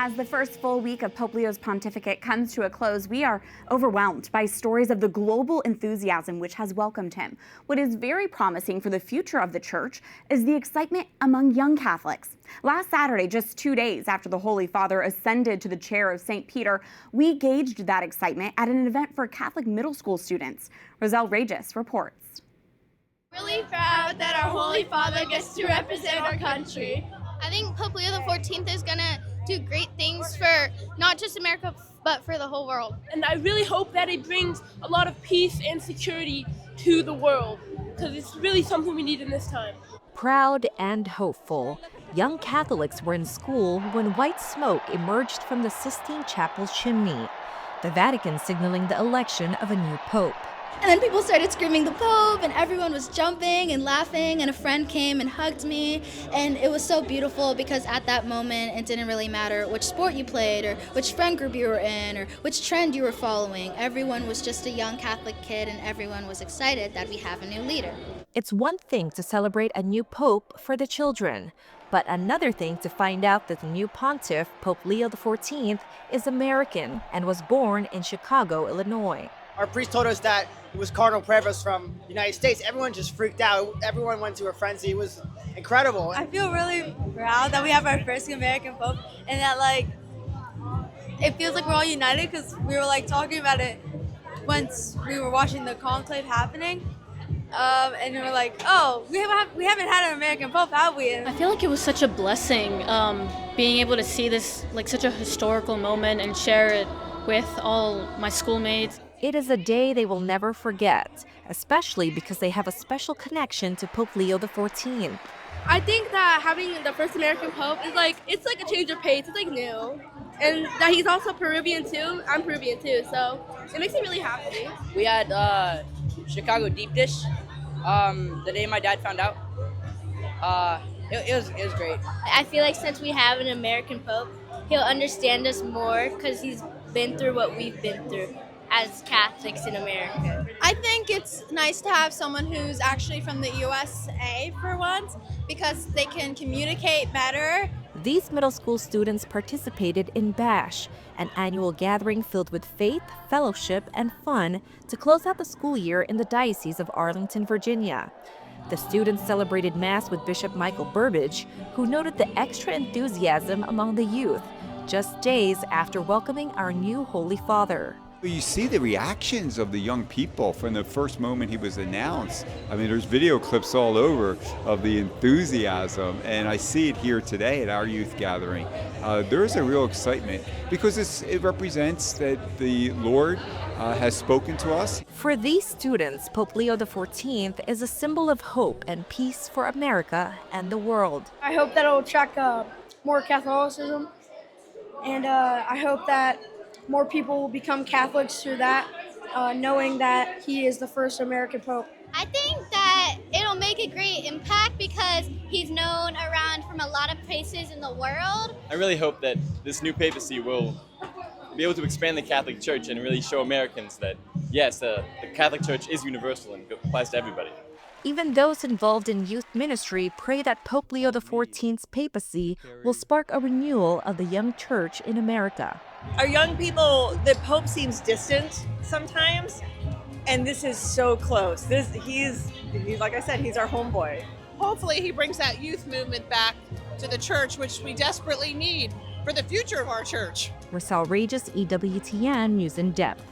As the first full week of Pope Leo's pontificate comes to a close, we are overwhelmed by stories of the global enthusiasm which has welcomed him. What is very promising for the future of the church is the excitement among young Catholics. Last Saturday, just 2 days after the Holy Father ascended to the chair of St. Peter, we gauged that excitement at an event for Catholic middle school students. Roselle Reyes reports. Really proud that our Holy Father gets to represent our country. I think Pope Leo XIV is going to do great things for not just America, but for the whole world. And I really hope that it brings a lot of peace and security to the world, because it's really something we need in this time. Proud and hopeful, young Catholics were in school when white smoke emerged from the Sistine Chapel's chimney, the Vatican signaling the election of a new pope. And then people started screaming the Pope, and everyone was jumping and laughing, and a friend came and hugged me, and it was so beautiful because at that moment it didn't really matter which sport you played or which friend group you were in or which trend you were following. Everyone was just a young Catholic kid, and everyone was excited that we have a new leader. It's one thing to celebrate a new pope for the children, but another thing to find out that the new pontiff, Pope Leo XIV, is American and was born in Chicago, Illinois. Our priest told us that it was Cardinal Prevost from the United States. Everyone just freaked out. Everyone went to a frenzy. It was incredible. I feel really proud that we have our first American Pope, and that it feels like we're all united because we were talking about it once we were watching the conclave happening. And we were like, oh, we haven't had an American Pope, have we? I feel like it was such a blessing being able to see this such a historical moment and share it with all my schoolmates. It is a day they will never forget, especially because they have a special connection to Pope Leo XIV. I think that having the first American Pope is it's like a change of pace. It's new. And that he's also Peruvian too. I'm Peruvian too, so it makes me really happy. We had Chicago deep dish the day my dad found out. It was great. I feel like since we have an American Pope, he'll understand us more because he's been through what we've been through as Catholics in America. I think it's nice to have someone who's actually from the USA for once because they can communicate better. These middle school students participated in BASH, an annual gathering filled with faith, fellowship, and fun to close out the school year in the Diocese of Arlington, Virginia. The students celebrated Mass with Bishop Michael Burbidge, who noted the extra enthusiasm among the youth, just days after welcoming our new Holy Father. You see the reactions of the young people from the first moment he was announced. I mean, there's video clips all over of the enthusiasm, and I see it here today at our youth gathering. There is a real excitement because it represents that the Lord has spoken to us. For these students, Pope Leo XIV is a symbol of hope and peace for America and the world. I hope that it'll attract more Catholicism, and I hope that more people will become Catholics through that, knowing that he is the first American Pope. I think that it'll make a great impact because he's known around from a lot of places in the world. I really hope that this new papacy will be able to expand the Catholic Church and really show Americans that, yes, the Catholic Church is universal and applies to everybody. Even those involved in youth ministry pray that Pope Leo XIV's papacy will spark a renewal of the young church in America. Our young people, the Pope seems distant sometimes, and this is so close. He's like I said, he's our homeboy. Hopefully he brings that youth movement back to the church, which we desperately need for the future of our church. Roselle Reyes, EWTN News In Depth.